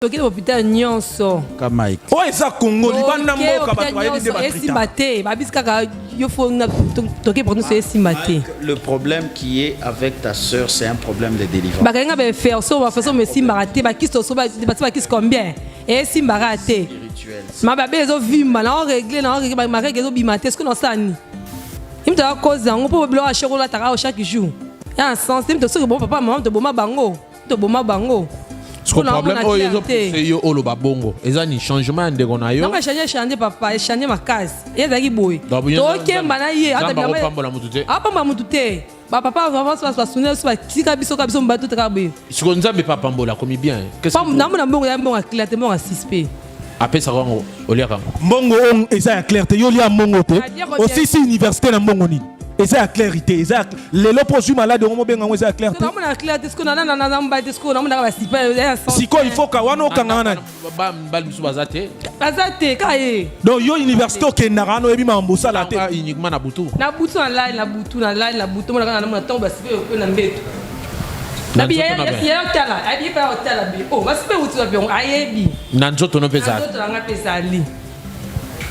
Toki l'hôpital nyonso. Kamaïk. Oh eza Congo libanda mboka bato ayeli de batrita. Babiska yo fo na toki pour nous c'est simate. Le problème qui est avec ta sœur, c'est un problème de délivrance. Bakenga be faire so ba façon me simbarate ba kisto so ba kiss combien et simbarate. Ma ba bezo vimba na régler ma règle zo bimate est-ce que non sani. Il me doit cause on peut bloquer chocolat ta chaque jour. Il y a un sens il me doit bon papa maman de boma bango. De boma bango. Ce problème c'est yo oloba bongo. Eza ni changement de gonayo. Non, changer papa, changer ma case. Et ça qui boy. Donc bana ye ata bien. Ah pamba mutute. Ba papa vraiment soit sonner soit tika biso ka biso mbatu trabe. Ce qu'on nzambe papa pambola comme bien. Qu'est-ce que na mona mbongo ya mbongo clarté mbongo 6p. Après ça rango oliaka. Mbongo on eza clarté yo lia mbongo te. Aussi si université na mbongo ni. Et c'est la clarité, les lots malade on bien en la clarté. Non, la clarté, ce qu'on a dans un bâtiment, ce qu'on a dans la si quoi il faut qu'awano kanana. Bazate kaye. Donc yo université au Narano et bima mbosa la tête. Uniquement na butu. Na butu en live, na butu mon na tombe sipe na mbeto. Na bi ya tala, abi pa tala bi. Oh, ba sipe utu bi on ayebi. Na nzoto no pesa. Nzoto nga pesa ali.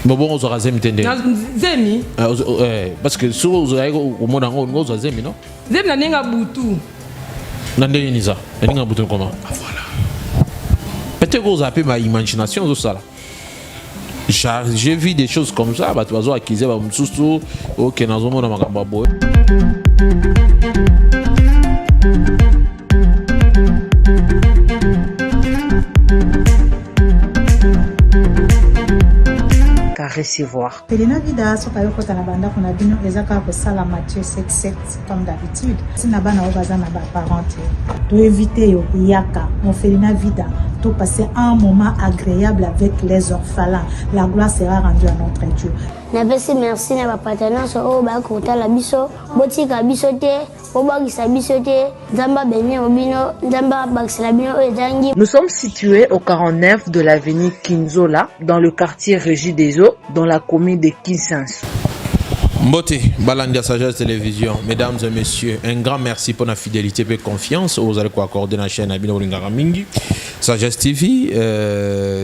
Bon, on aura zemi tende. Zemi. Parce que si vous avez au monde on aura zemi non. Zemi na ninga butu. Na ndenge niza. Na ninga butu comment? Voilà. Peut-être que vous avez ma imagination de ça là. J'ai vu des choses comme ça, bah tu vas acquiser ba msusu, OK na zomo na makamba boy. Recevoir. Pelina vida soka yoko talabanda kuna bino ezaka ko sala Matthieu 7:7 comme d'habitude. Sina bana obaza na ba parenté. To éviter yo yaka. On felina vida. To passer un moment agréable avec les orphelins. La gloire sera rendue à notre Dieu. Nabesi merci na ba partenaires o ba ko tala biso, botika biso te, obagisa biso te, nzamba benye obino, nzamba baksela bino ezangi. Nous sommes situés au 49 de l'avenue Kinzola, dans le quartier Régie des Eaux, dans la commune de Kinshasa. Mbote, Balandia Sagesse Télévision, mesdames et messieurs, un grand merci pour la fidélité et confiance. Vous allez accorder la chaîne Abino Ringaramingi, Sagesse TV,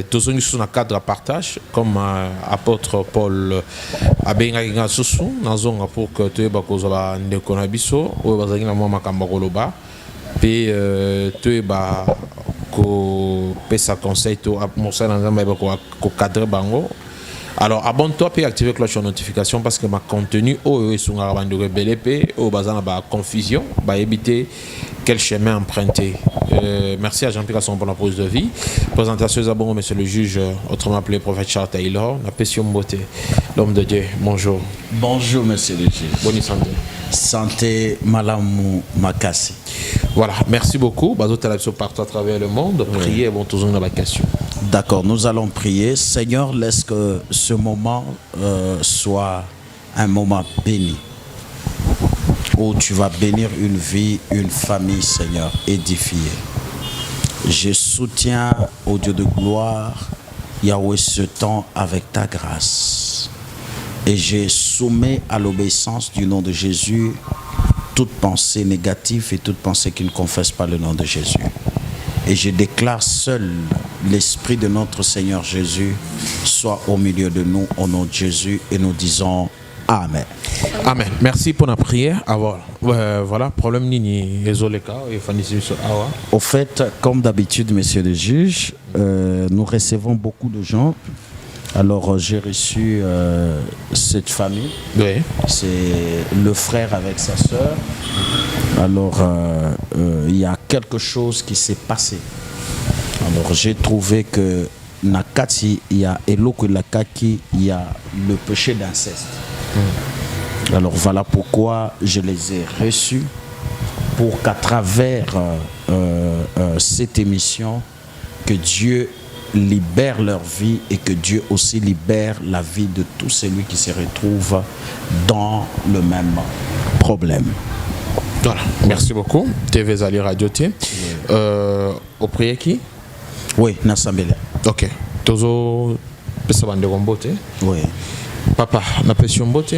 tous ceux qui sont dans le cadre de partage, comme apôtre Paul Abenga Soussou, dans zone pour que tu aies bakozola ndekonabiso, ou bazangina mwa makambakoloba, puis tu aies ko pesa conseil to amosa dans un ko cadre bango. Alors abonne-toi et active la cloche de notification parce que ma contenu est sur la bande de rebelle au bazar ba confusion, ba éviter quel chemin emprunter. Merci à Jean-Pierre Casson pour la pause de vie. Présentation à bon monsieur le juge, autrement appelé prophète Charles Taylor, la passion beauté, l'homme de Dieu. Bonjour. Bonjour monsieur le juge. Bonne santé. Santé Malamou Makassi. Voilà, merci beaucoup. Bazo Talabso partout à travers le monde. Priez, bon toujours dans la question. D'accord, nous allons prier. Seigneur, laisse que ce moment soit un moment béni, où tu vas bénir une vie, une famille, Seigneur, édifiée. Je soutiens au Dieu de gloire, Yahweh, ce temps avec ta grâce. Et je soumets à l'obéissance du nom de Jésus toute pensée négative et toute pensée qui ne confesse pas le nom de Jésus. Et je déclare seul l'Esprit de notre Seigneur Jésus soit au milieu de nous au nom de Jésus et nous disons Amen. Amen. Merci pour la prière. Voilà, problème nini au fait, comme d'habitude, monsieur le juge, nous recevons beaucoup de gens. Alors j'ai reçu cette famille. Oui. C'est le frère avec sa sœur. Alors il y a quelque chose qui s'est passé. Alors j'ai trouvé que Nakati, il y a Eloko Lakaki, il y a le péché d'inceste. Alors voilà pourquoi je les ai reçus, pour qu'à travers cette émission, que Dieu libère leur vie et que Dieu aussi libère la vie de tout celui qui se retrouve dans le même problème. Voilà, merci beaucoup. TV Zali Radio T. Au prier qui? Oui, Nassambele. Ok. Tozo Pesabande Rombote. Oui. Papa, na Pession Bote.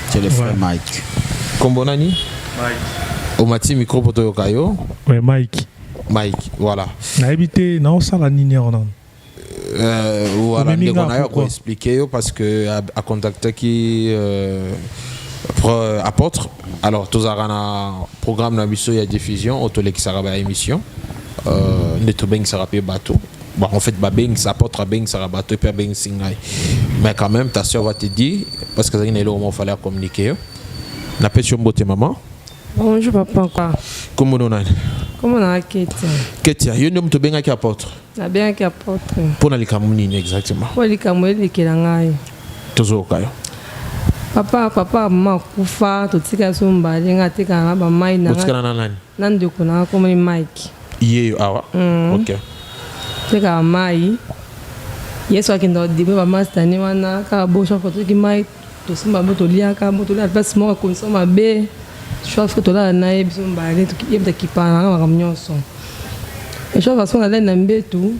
C'est le frère Mike. Kombonani? Mike. Omati micro poto yokayo. Oui, Mike. Mike, voilà. N'habité, non, ça la nini on a. Voilà, on a expliqué parce que à contacter qui apôtre. Alors, tous un programme d'ambition et diffusion, autolé qui sera émission. Neto beng sera bateau. Bon, en fait, beng ça apôtre beng sera bateau et beng singai. Mais quand même, ta soeur va te dire parce que ça n'est là où il fallait communiquer. Na pêche beauté maman. Bonjour papa quoi. Comment on a? Comment on a Ketia? Ketia, il y a un homme qui est apôtre. Na bien qui apôtre. Pour les Camerounais exactement. Pour les Camerounais qui l'angai. Toujours au Papa maman kufa totika somba lenga tika ba mai na. Totika na nani? Nande kuna comme Mike. Yeye awa. OK. Tika mai. Yeso akindo dibe ba master ni wana ka bo shofo toki mai to simba bo to lia ka bo to la place mo ko soma be. Shofo to la na yebi somba le to yebda kipana na makamnyoso. Et shofo so na le na mbetu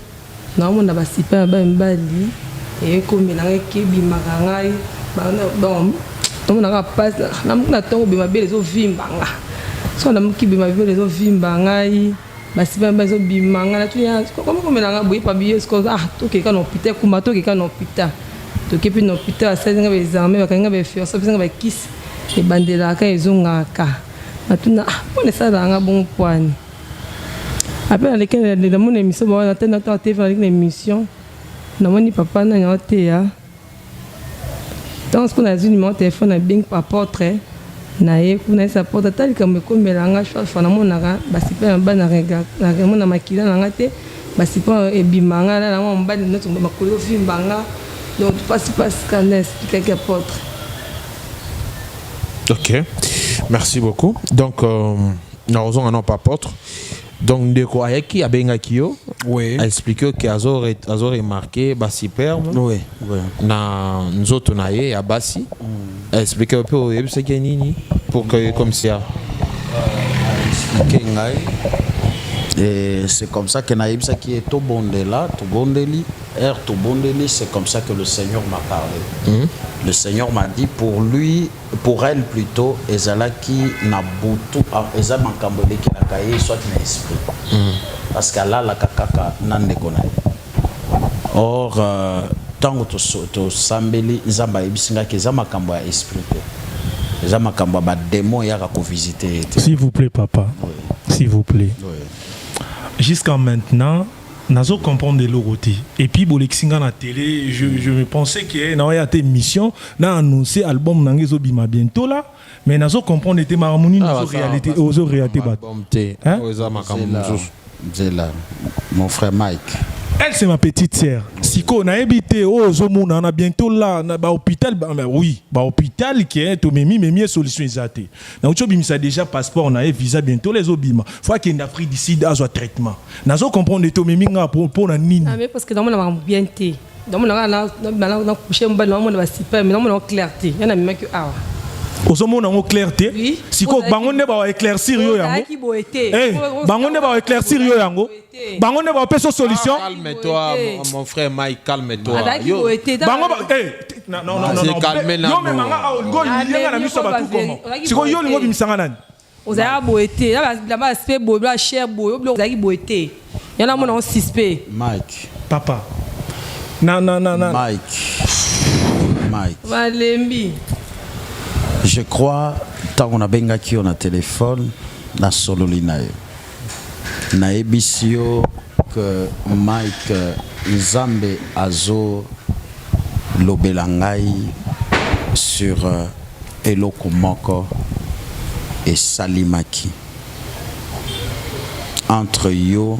na mo na ba sipa ba mbali e ko mina ke bi makangai. Bon, on a pas na to be mabele zo vimbanga. So na mkibi mabele zo vimbanga yi basi ba zo bimanga na tu ya comme na boye pa biye sko to ke ka no pita kuma to ke ka no pita. To ke pi no pita sa nga be zame ba nga be fio so nga ba kiss e bandela ka ezonga ka. Matuna pone sa nga bon poani. Après avec de mon émission bon na tena ta TV avec l'émission. Na moni papa na nyote ya. Donc, on a un numéro de téléphone, bien apôtre, nae, on a sa porte, tel comme melanga, je fais mon ara, basipe un ban à regarder, la remona makila n'angate, basipe et bimanga, là, on bat notre makolo film banga, donc pas scanner, quelques apôtres. OK, merci beaucoup. Donc, nous avons un autre apôtre. Donc, de quoi qui a bien Kio, oui, a expliqué que Azor remarqué Bassi Perme, oui, oui, na nous autres naïe à Bassi, a expliqué un peu ce qu'il y a pour que comme ça. Et c'est comme ça que Naïbsa qui est tout bondé là, tout bondé li, tout bondé li, c'est comme ça que le Seigneur m'a parlé. Le Seigneur m'a dit pour lui, pour elle plutôt, Ezala qui n'a boutou, Ezala mankambole qui n'a caillé, soit n'a esprit. Parce que là, la kakaka n'a nekonai. Or, tant que tu sambeli, Zamba ibisinga qui Zama kambo a esprit. Zama kambo ba démon yaka ko visiter. S'il vous plaît, papa. Oui. S'il vous plaît. Oui. Jusqu'à maintenant, nazo comprendre de l'oroté. Et puis bolexinga na télé, je me pensais que na ya té mission, na annoncé album nangezo bima bientôt là, mais nazo comprendre était harmonie aux réalité aux réalités bat. Hein? Mon frère Mike. Elle c'est ma petite sœur. Siko na habité au Zomuna na bientôt là na ba hôpital oui, ba hôpital qui est to memi solution exate. Na ucho bimisa déjà passeport na visa bientôt les obima. Faut qu'il y ait Afrique d'ici dans un traitement. Nazo comprendre to memi nga pour na nini. Ah mais parce que dans mon bien té. Dans mon na coucher mon na mon ba super mais dans mon clarté. Il y en a même que ah. Ozomona en clarté. Siko bangonde ba éclaircir yo yango. Eh, bangonde ba éclaircir yo yango. Bangonde ba peso solution. Calme-toi mon frère Mike, calme-toi. Bango non. Calme-la. Yo me manga ngo yinga na miso ba tout comment. Siko yo lingo bimisanga nani. Ozaya boité, la ba aspect bo, la chair bo, yo ozaki boité. Il y en a mon suspect. Mike. Papa. Non. Mike. Valembi. Je crois, tant qu'on a benga qui on a téléphone, na solo linayo. Na ebisio que Mike Nzambe azo lobelangai sur Eloko Moko et Salimaki. Entre yo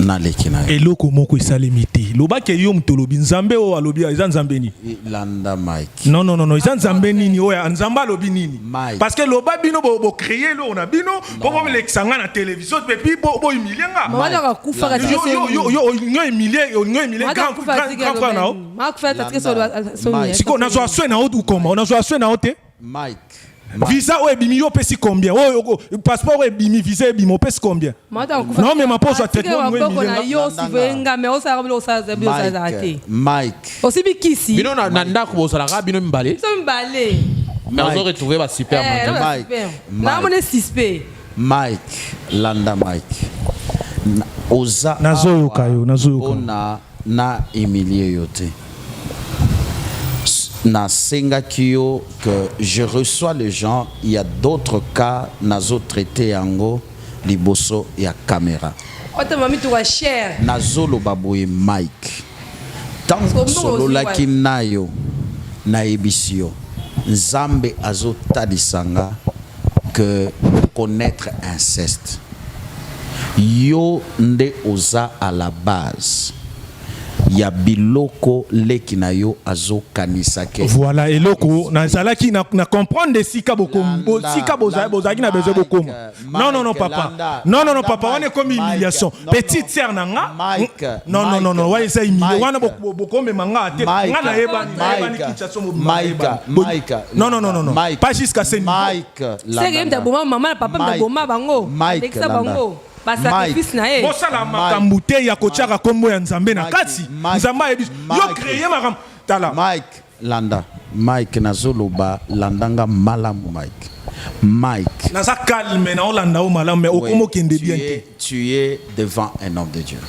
na lekina. Eloko Moko et Salimiti. Loba ke yo mtolobi Nzambe o alobi ya Nzambe ni. Landa Mike. Non, ya Nzambe nini o ya Nzamba alobi nini. Parce que loba bino bo créer lo on a bino bo l'exanga na télévision et puis bo humilier nga. Mwana kufa ka yo humilier grand frère na o. Ma kufa ta so. Siko na zo aswe na o du comment? On a zo aswe na o te? Mike. Visa ou ebimi yo pesi combien? Oh, passeport ou ebimi visa ebimi yo pesi combien? Non mais ma pose à traitement Mike. Aussi bikisi. Bino na ndako bosala ka bino mbale. So mbale. Mais on aurait trouvé ba super Mike. Na mon suspect. Mike, Landa Mike. oza nazoyoka yo na humilier yo te. Na senga kyo que je reçois les gens, il y a d'autres cas nazo traité yango liboso ya caméra. Nazo lo baboye Mike. Tant solo la kinayo na ebisio. Nzambe azo tadisanga que connaître inceste. Yo nde oza à la base. Ya biloko leki na yo azo kanisake. Voilà, eloko nazala ki na comprendre de sika bokombo sika bozaki na besoin bokomo. Non papa. Non papa, on est comme humiliation. Petite sœur nanga. Non, ouais ça humilié. Wana bokombe manga te. Nga na yebani kitchaso mo. Mike. Non. Pas jusqu'à ce niveau. Mike. C'est game ta boma maman papa ta boma bango. Mike bango. Sacrifice na e. Bosala makambute ya kochaka kombo ya Nzambe na kati. Nzamba ebi yo créer makam tala. Mike nazoloba landanga malamu Mike. Naza calme na olanda o malamu mais okomo kende bien te. Tu es devant un homme de Dieu.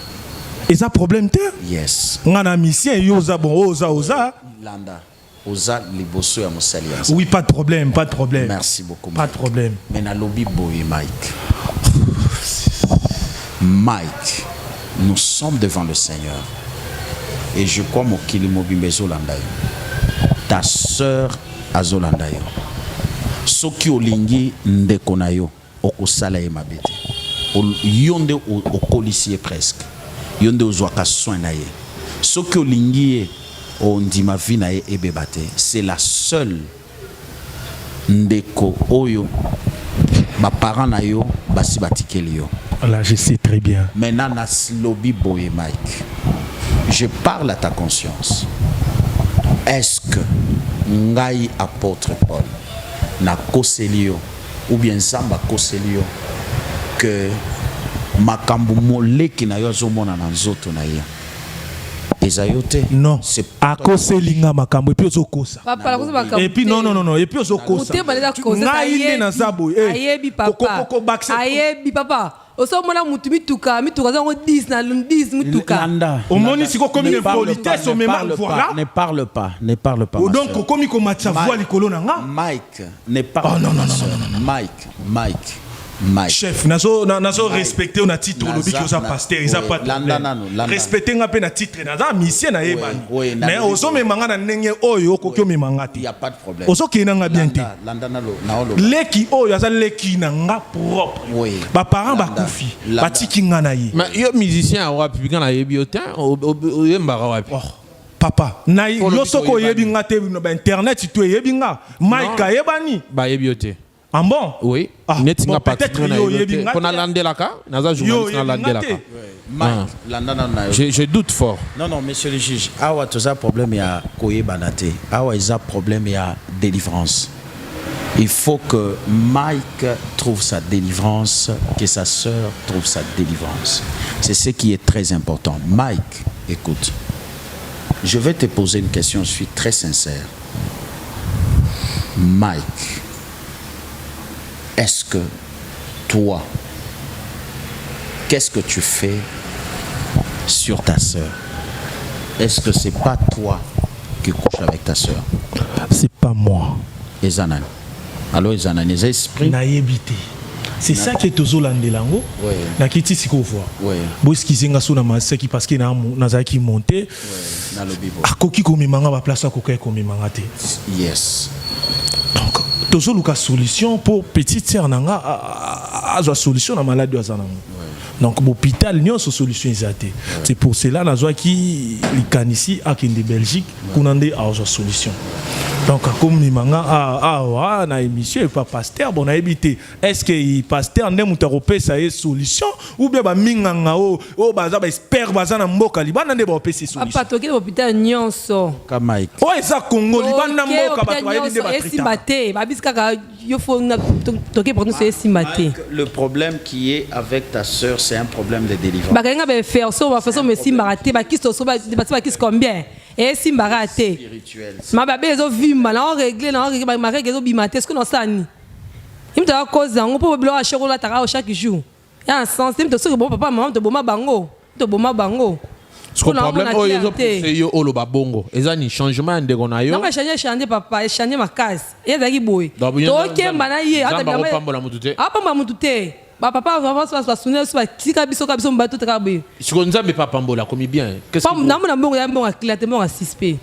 Et ça problème te? Yes. Ngana mission yoza bon oza. Landa. Oza liboso ya mosali. Oui, pas de problème. Merci beaucoup. Pas de problème. Mais na lobby boy Mike, nous sommes devant le Seigneur. Et je crois mon kilimobi Zolandayo. Ta sœur a Zolandayo. Soki olingi ndekonayo okosala ye mabete. Yonde okolisier presque. Yonde ozwaka soin na ye. Soki olingi ondima vi na ye ebebate. C'est la seule ndeko oyo ba parents na yo basi batikeli yo. Là, je sais très bien. Maintenant, Naslobi Boye Mike, je parle à ta conscience. Est-ce que Ngai apôtre Paul na koselio ou bien Samba koselio que makambu moleki na yo azomona na nzoto na ye? Ezayote? Non. C'est à koselinga makambu et puis ozokosa. Et puis non et puis ozokosa. Ngai na zabo ayebi papa. Ayebi papa. Oso mona mutu mituka zango 10 na 10 mituka. Omoni siko komi une politesse au même voilà. Ne parle pas. Donc komi ko matcha voix likolo na nga. Mike, ne parle pas. Non. Mike. Chef, nazo respecter on a titre lobi ki oza pasteur, ils a pas de respecter nga pe na titre na mission na yebani. Mais ozo memanga na ndenge oyo koki memanga te. Il y a pas de problème. Ozo ki na nga bien te. Leki oyo aza leki na nga propre. Ba parents ba kufi, ba tiki nga na ye. Mais yo musicien a wa public na yebi otin o yembara wapi. Papa, na yo soko yebi nga te no ba internet tu yebi nga. Mike yebani. Ba yebi otin. Ah bon? Oui. Bon, peut-être je doute fort. Non, monsieur le juge. Awa toza problème ya koye banate. Awa isa problème ya délivrance. Il faut que Mike trouve sa délivrance, que sa sœur trouve sa délivrance. C'est ce qui est très important. Mike, écoute. Je vais te poser une question, je suis très sincère. Mike, est-ce que toi, qu'est-ce que tu fais sur ta sœur? Est-ce que c'est pas toi qui couches avec ta sœur? C'est pas moi. Ezanan. Alors Ezanan, les esprits. Naïbité. C'est ça qui est aux Landelango. Na kiti siko voix. Bois qui zinga sona maseki parce que na zaki monter. Na lobibo. Akoki komi manga ba place akoki komi manga te. Yes. Donc toujours la solution pour petite sœur nanga a solution na maladie azanango. Donc l'hôpital n'y a pas solution exacte. C'est pour cela que qui ici à Kende Belgique qu'on a des solution. Donc comme ni manga na émission pas pasteur bon a évité. Est-ce que pasteur n'aime pas ça est solution ou bien ba minganga o baza ba espère baza na mboka libana ne ba pesa solution. Papa toki l'hôpital nyonso. Kamaik. Oh eza Congo libana mboka ba to ayebi ba traiter. Ba biska yo faut toki pour nous c'est simaté. Le problème qui est avec ta sœur c'est un problème de délivrance. Ba kenga ba faire so ba façon me simbaraté ba kisto so ba kisto combien et simbaraté. Spirituel. Ma ba bezo vimba na on régler ba ma règle zo bimaté est-ce que non ça ni. Il me doit cause on peut bloquer chocolat ta chaque jour. Il y a un sens. Tu sais bon papa, maman, tu boma bango. Tu boma bango. Ce problème, c'est yo olo babongo. Et ça ni changement de gonayo. Non, mais changer papa, changer ma case. Et ça qui boy. Donc bana ye, ata bama. Pambola mutute. Ah pamba mutute. Ba papa va se sonner sur tika biso ka biso mbato trabe. Si on nzambe pas pambola comme bien. Qu'est-ce que non na mbongo ya mbongo clarté mbongo 6p.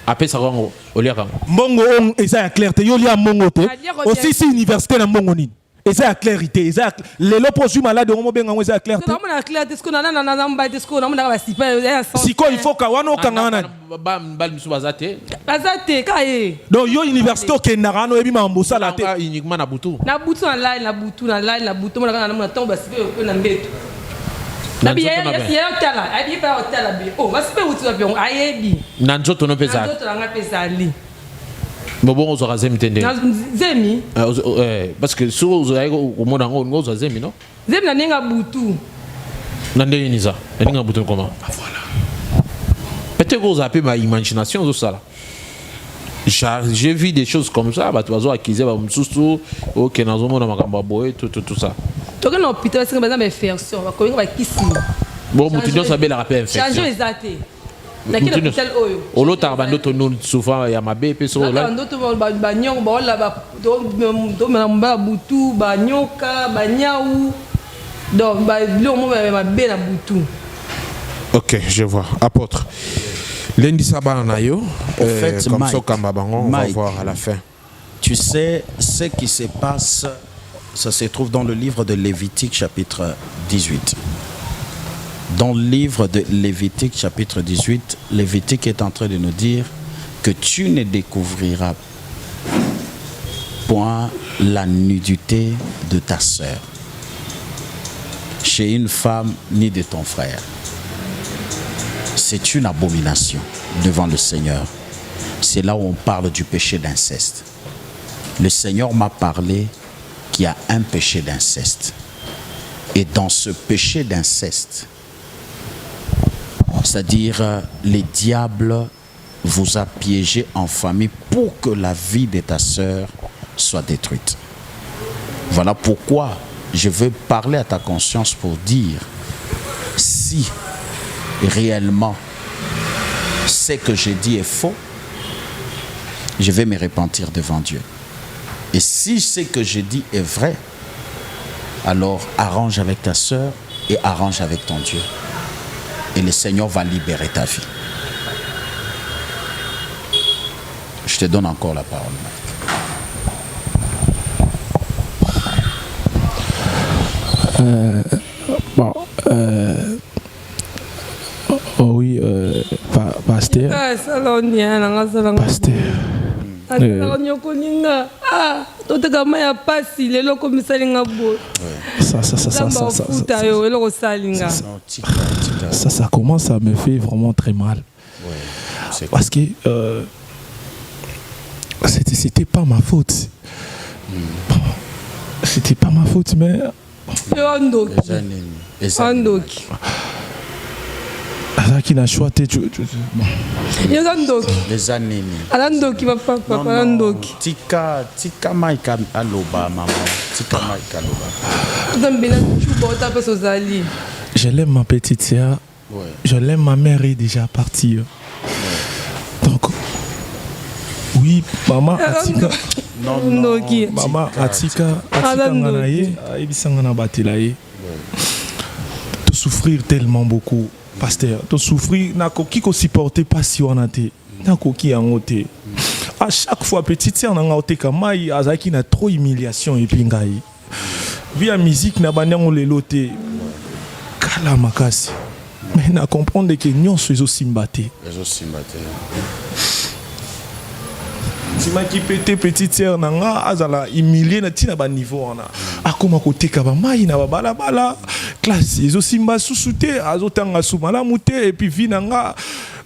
Après ça on oliaka. Mbongo on eza clarté yo lia mbongo te. Aussi si université na mbongo nini. Et ça a clarité, ça les lots malade on bien on ça clarté. Non na clarté ce qu'on a na mbate ce qu'on a na ba sipa ya sens. Si quoi il faut ka wana kangana. Bal misu bazate. Bazate kae. Donc yo université ke narano ebi mambosa la te. Uniquement na butu. Na butu na line na butu mo na tomba sipe na mbeto. Na bi ya tala, abi pa tala bi. Oh, ba sipe uti ba bion ayebi. Na nzoto no pesa. Na nzoto na pesa ali. Bobo on sera zemi tende. Zemi. Parce que sur aux au monde en on sera zemi non. Zemi na ninga butu. Na ndeni niza. Ninga butu comment? Voilà. Peut-être que vous avez ma imagination tout ça là. J'ai vu des choses comme ça, bah tu vas acquiser ba msusu, OK na zomo na makamba boy tout ça. To que no hôpital c'est comme faire sur ba ko ba kisi. Bon mutudio ça be la rappel infection. Changer exacté. Na kile hôpital oyo. Olo tarbando to nous souvent ya mabe pe so là. Ndo to ba nyong ba la ba do na mba butu ba nyoka ba nyau. Donc ba lo mo ba be na butu. OK, je vois. Apôtre. Lundi sabat na yo. Comme ça on va voir à la fin. Tu sais ce qui se passe, ça se trouve dans le livre de Lévitique chapitre 18. Dans le livre de Lévitique chapitre 18, Lévitique est en train de nous dire que tu ne découvriras point la nudité de ta sœur chez une femme ni de ton frère. C'est une abomination devant le Seigneur. C'est là où on parle du péché d'inceste. Le Seigneur m'a parlé qu'il y a un péché d'inceste. Et dans ce péché d'inceste, c'est-à-dire les diables vous a piégé en famille pour que la vie de ta sœur soit détruite. Voilà pourquoi je veux parler à ta conscience pour dire si réellement ce que j'ai dit est faux, je vais me repentir devant Dieu. Et si ce que j'ai dit est vrai, alors arrange avec ta sœur et arrange avec ton Dieu. Et le Seigneur va libérer ta vie. Je te donne encore la parole. Oh oui, pasteur. Pasteur. Ça commence à me faire vraiment très mal. Parce que c'était pas ma faute. C'était pas ma faute, mais... Qui n'a choisi les années. Tika maika aloba maman. Tika maika aloba. Je l'aime ma petite sœur. Je l'aime, ma mère est déjà partie. Donc oui, maman Atika. Non. Maman Atika nganaye, ibisanga batelaye. De souffrir tellement beaucoup. Pasteur, de souffrir, n'a qui supporter pas si on a été, n'a qui en ôté. À chaque fois, petite sœur n'a ôté comme moi, Azaki n'a trop humiliation et puis ngai. Via musique n'a pas n'en loté. Kala makasi. Mais n'a comprendre que nous sommes aussi mbattés. Si ma qui pété petite sœur n'a azala humilié na tina ba niveau on a. Akoma côté kaba mai na bala bala. Classe ils aussi mba sousouté azotanga soumala muté et puis vi nanga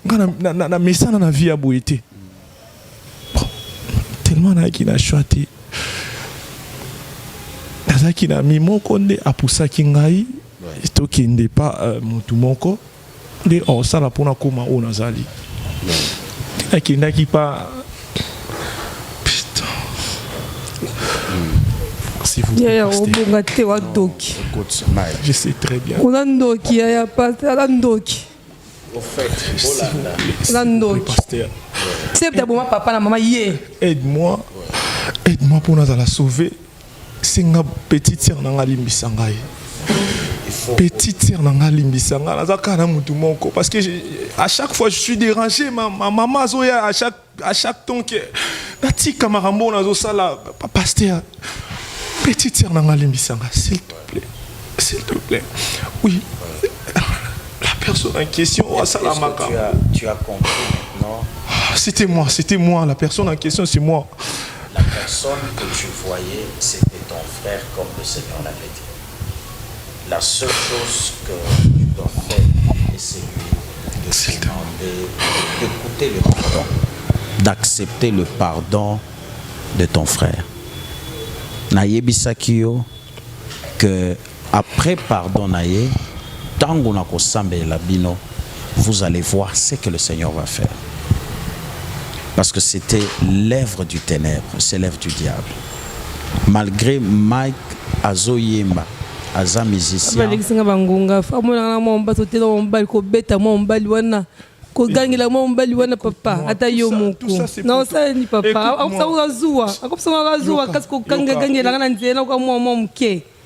na mesana na vie a boité. Tellement na qui na choité. Nazaki na mi mokonde apusa kingai. To kinde pas mutu moko. De on sala pona koma o nazali. Akindaki pas s'il vous plaît, pasteur. Écoute, Mike. Je sais très bien. On a ndoki, ya pasteur, on ndoki. Au fait, On a ndoki. Pasteur, C'est peut-être pour ma papa, la maman, yé. aide-moi. Aide-moi pour nous la sauver. C'est une petite sœur dans la limbisangaï. Petite sœur dans la limbisangaï. Parce que à chaque fois je suis dérangé, ma maman à chaque temps que petit camarambo dans sala pasteur. Petite sœur dans la limbisangaï, s'il te plaît. S'il te plaît. Oui. La personne en question, tu as compris maintenant? C'était moi, la personne en question, c'est moi. La personne que tu voyais, c'était ton frère, comme le Seigneur l'avait dit. La seule chose que tu dois faire, c'est de demander d'écouter le pardon, d'accepter le pardon de ton frère. Nayebi Sakio, que après pardon naye, tango na kosambe la bino, vous allez voir ce que le Seigneur va faire. Parce que c'était l'œuvre du ténèbre, c'est l'œuvre du diable. Malgré Mike Azoyemba, Aza musicien. Papa, ata yo moko. Non, ça ni papa.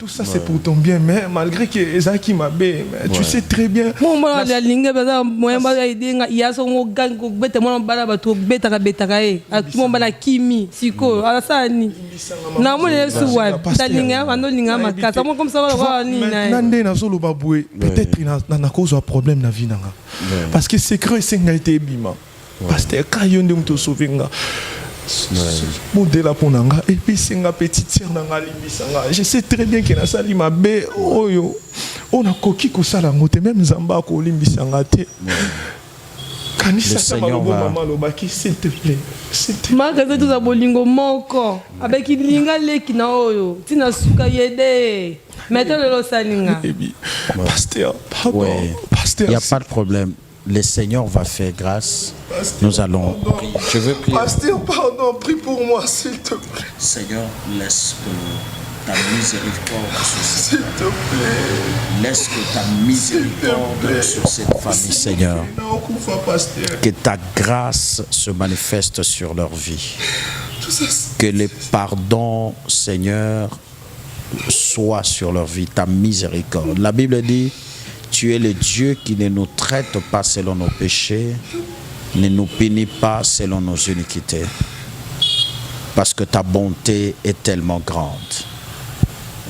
Tout ça c'est pour ton bien, mais malgré que Ezaki m'a bé, tu sais très bien. Peut-être qu'il y a cause un problème dans la vie. Parce que c'est secret, c'est nga été bima. Parce que quand il y a un sauvé, modèle pour nanga et puis c'est une petite sœur nanga limbisanga. Je sais très bien que na sali mabe oyo on a koki ko sala ngote même zamba ko limbisanga te. Kanisa sama lobo mama lobaki s'il te plaît. Magaza tout za bolingo moko avec linga leki na oyo tina suka yede. Maintenant le salinga. Pasteur, pardon. Pasteur. Il y a pas de problème. Le Seigneur va faire grâce. Pasteur, nous allons prier. Je veux prier. Pasteur, pardon, prie pour moi, s'il te plaît. Seigneur, laisse que ta miséricorde sur cette s'il te plaît. Laisse que ta miséricorde sur cette famille, Seigneur. Que ta grâce se manifeste sur leur vie. Que les pardons, Seigneur, soient sur leur vie. Ta miséricorde. La Bible dit: tu es le Dieu qui ne nous traite pas selon nos péchés, ne nous punit pas selon nos iniquités. Parce que ta bonté est tellement grande.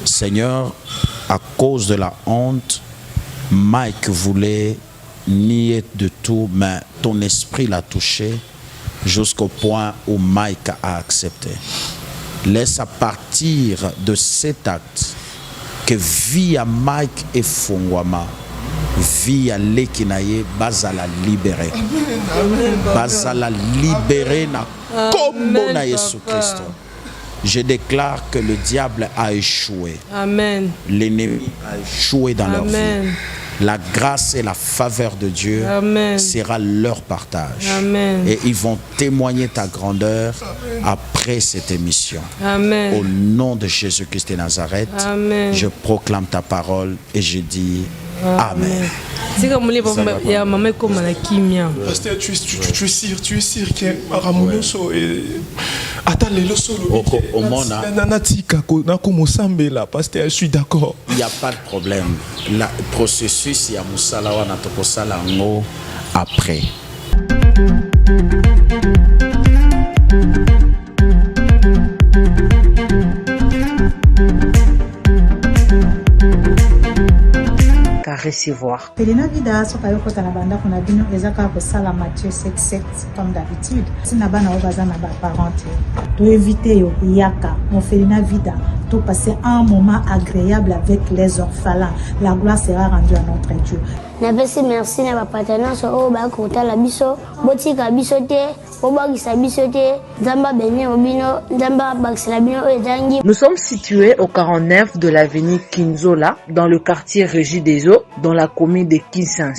Seigneur, à cause de la honte, Mike voulait nier de tout, mais ton esprit l'a touché jusqu'au point où Mike a accepté. Laisse à partir de cet acte que via Mike et Fongwama, via Lekinaye, Bazala libéré. Bazala libéré na kombo na Jésus Christ. Je déclare que le diable a échoué. Amen. L'ennemi a échoué dans leur vie. La grâce et la faveur de Dieu sera leur partage. Amen. Et ils vont témoigner ta grandeur après cette émission. Amen. Au nom de Jésus-Christ de Nazareth, je proclame ta parole et je dis Amen. Pasteur, tu es sûr que Aramunoso et Atalelo Solo Pasteur, je suis d'accord. Il n'y a pas de problème. Le processus, il y a Moussala Wanatokosala après. Recevoir. Pelena vida soka yoko tana banda kuna bino ezaka ko sala Matthieu 7:7 comme d'habitude. Sina bana obaza na ba parenté. To éviter yo yaka. On Pelena vida to passer un moment agréable avec les orphelins. La gloire sera rendue à notre Dieu. Napesi merci na ba partenaires o ba ko tala biso, botika biso te, obagisa biso te, Nzamba béni obino, Nzamba bakisela bino ezangi. Nous sommes situés au 49 de l'avenue Kinzola, dans le quartier Régie des Eaux, dans la commune de Kinshasa.